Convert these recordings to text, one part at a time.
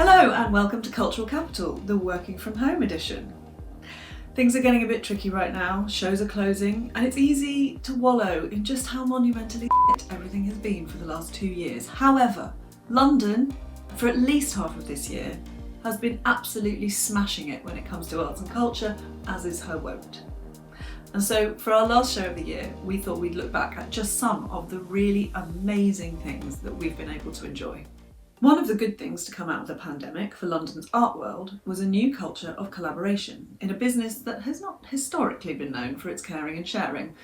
Hello and welcome to Cultural Capital, the working from home edition. Things are getting a bit tricky right now, shows are closing, and it's easy to wallow in just how monumentally everything has been for the last 2 years. However, London, for at least half of this year, has been absolutely smashing it when it comes to arts and culture, as is her wont. And so for our last show of the year, we thought we'd look back at just some of the really amazing things that we've been able to enjoy. One of the good things to come out of the pandemic for London's art world was a new culture of collaboration in a business that has not historically been known for its caring and sharing.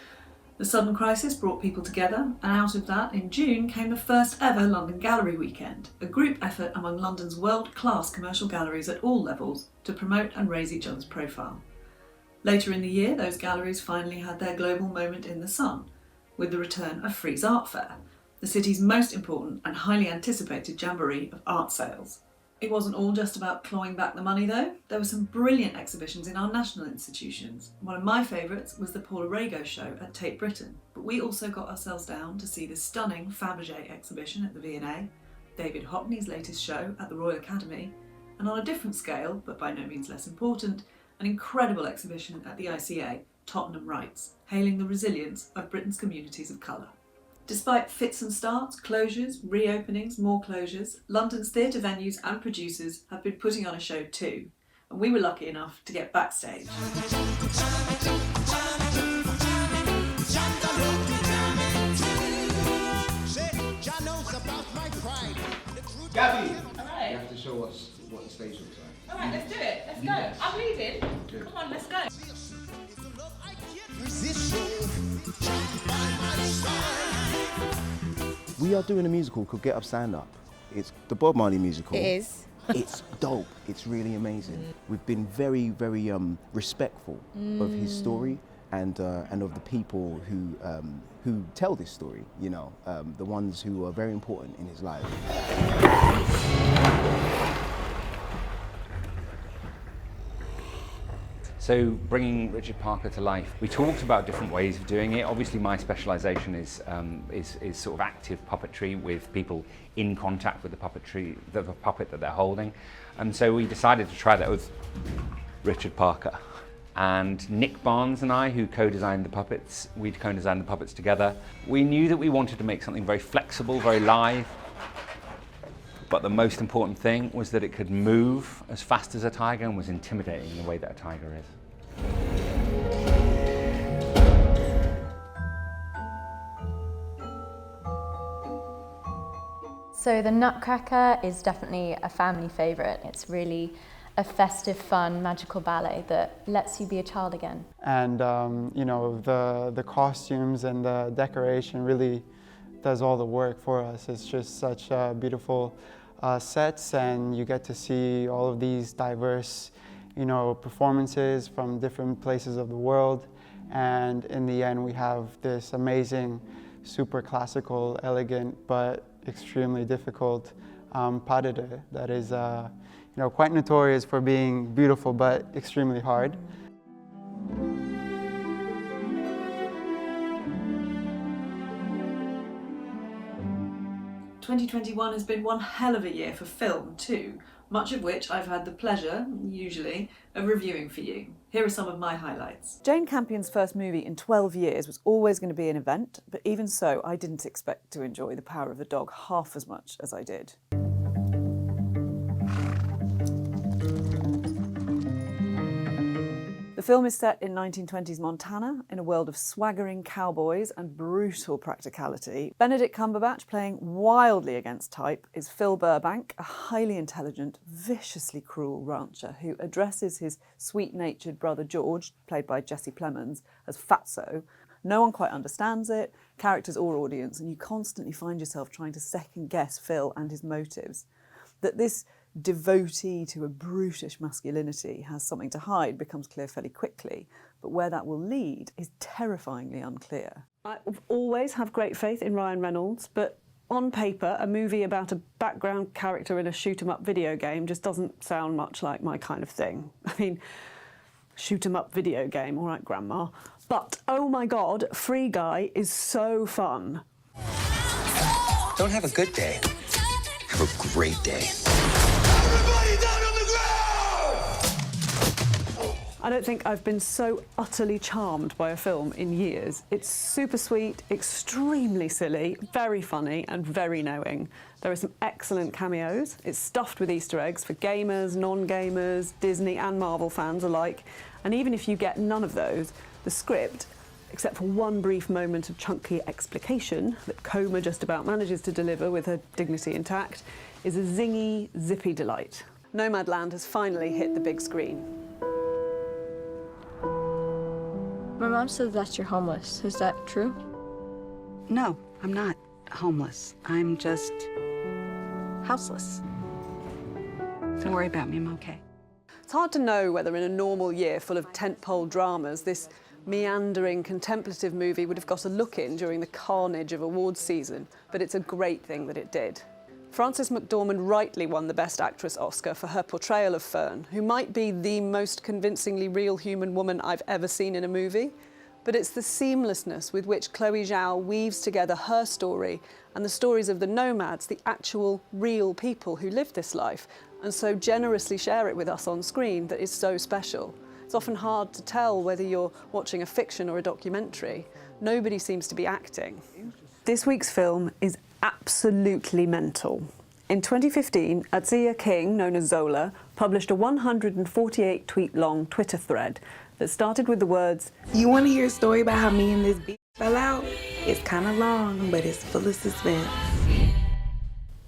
The sudden crisis brought people together, and out of that, in June, came the first ever London Gallery Weekend, a group effort among London's world-class commercial galleries at all levels to promote and raise each other's profile. Later in the year, those galleries finally had their global moment in the sun, with the return of Frieze Art Fair, the city's most important and highly anticipated jamboree of art sales. It wasn't all just about clawing back the money though. There were some brilliant exhibitions in our national institutions. One of my favourites was the Paul Arago show at Tate Britain, but we also got ourselves down to see the stunning Fabergé exhibition at the V&A, David Hockney's latest show at the Royal Academy, and on a different scale, but by no means less important, an incredible exhibition at the ICA, Tottenham Rights, hailing the resilience of Britain's communities of colour. Despite fits and starts, closures, reopenings, more closures, London's theatre venues and producers have been putting on a show too, and we were lucky enough to get backstage. Gabby! Alright. You have to show us what the stage looks like. Alright, let's do it. Let's go. Yes. I'm leaving. Good. Come on, let's go. We are doing a musical called Get Up, Stand Up. It's the Bob Marley musical. It is. It's dope. It's really amazing. We've been very, very respectful of his story and of the people who tell this story. You know, the ones who are very important in his life. So bringing Richard Parker to life, we talked about different ways of doing it. Obviously my specialisation is sort of active puppetry with people in contact with the puppet that they're holding. And so we decided to try that with Richard Parker. And Nick Barnes and I, who co-designed the puppets, we'd co-designed the puppets together. We knew that we wanted to make something very flexible, very live. But the most important thing was that it could move as fast as a tiger and was intimidating in the way that a tiger is. So the Nutcracker is definitely a family favourite. It's really a festive, fun, magical ballet that lets you be a child again. And you know, the costumes and the decoration really does all the work for us. It's just such beautiful sets, and you get to see all of these diverse, you know, performances from different places of the world. And in the end, we have this amazing, super classical, elegant, but extremely difficult pas de deux that is, you know, quite notorious for being beautiful but extremely hard. 2021 has been one hell of a year for film too, much of which I've had the pleasure, usually, of reviewing for you. Here are some of my highlights. Jane Campion's first movie in 12 years was always going to be an event, but even so, I didn't expect to enjoy The Power of the Dog half as much as I did. The film is set in 1920s Montana, in a world of swaggering cowboys and brutal practicality. Benedict Cumberbatch, playing wildly against type, is Phil Burbank, a highly intelligent, viciously cruel rancher who addresses his sweet-natured brother George, played by Jesse Plemons, as Fatso. No one quite understands it, characters or audience, and you constantly find yourself trying to second-guess Phil and his motives. That this devotee to a brutish masculinity has something to hide becomes clear fairly quickly, but where that will lead is terrifyingly unclear. I always have great faith in Ryan Reynolds, but on paper, a movie about a background character in a shoot-'em-up video game just doesn't sound much like my kind of thing. I mean, shoot-'em-up video game, all right, Grandma. But, oh my God, Free Guy is so fun. Don't have a good day. Have a great day. Everybody! I don't think I've been so utterly charmed by a film in years. It's super sweet, extremely silly, very funny and very knowing. There are some excellent cameos. It's stuffed with Easter eggs for gamers, non-gamers, Disney and Marvel fans alike. And even if you get none of those, the script, except for one brief moment of chunky explication that Coma just about manages to deliver with her dignity intact, is a zingy, zippy delight. Nomadland has finally hit the big screen. My mom says that you're homeless. Is that true? No, I'm not homeless. I'm just houseless. Don't worry about me, I'm okay. It's hard to know whether in a normal year full of tentpole dramas, this meandering, contemplative movie would have got a look in during the carnage of awards season, but it's a great thing that it did. Frances McDormand rightly won the Best Actress Oscar for her portrayal of Fern, who might be the most convincingly real human woman I've ever seen in a movie. But it's the seamlessness with which Chloe Zhao weaves together her story and the stories of the nomads, the actual real people who live this life, and so generously share it with us on screen, that is so special. It's often hard to tell whether you're watching a fiction or a documentary. Nobody seems to be acting. This week's film is absolutely mental. In 2015, Atzia King, known as Zola, published a 148-tweet-long Twitter thread that started with the words, "You want to hear a story about how me and this bitch fell out? It's kind of long, but it's full of suspense."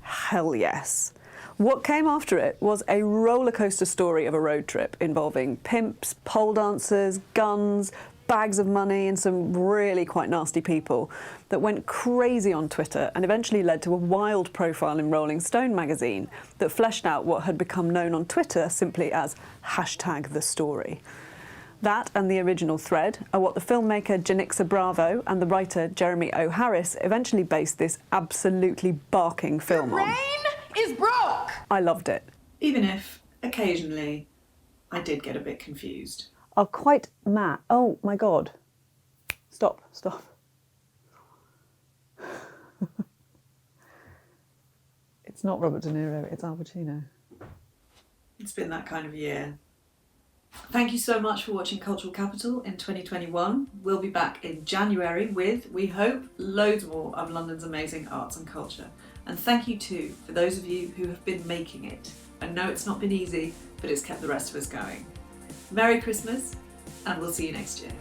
Hell yes. What came after it was a rollercoaster story of a road trip involving pimps, pole dancers, guns, bags of money and some really quite nasty people that went crazy on Twitter and eventually led to a wild profile in Rolling Stone magazine that fleshed out what had become known on Twitter simply as #TheStory. That and the original thread are what the filmmaker Janixa Bravo and the writer Jeremy O. Harris eventually based this absolutely barking film on. Is broke! I loved it. Even if, occasionally, I did get a bit confused. Are quite mad. Oh my God. Stop. It's not Robert De Niro, it's Al Pacino. It's been that kind of year. Thank you so much for watching Cultural Capital in 2021. We'll be back in January with, we hope, loads more of London's amazing arts and culture. And thank you too for those of you who have been making it. I know it's not been easy, but it's kept the rest of us going. Merry Christmas, and we'll see you next year.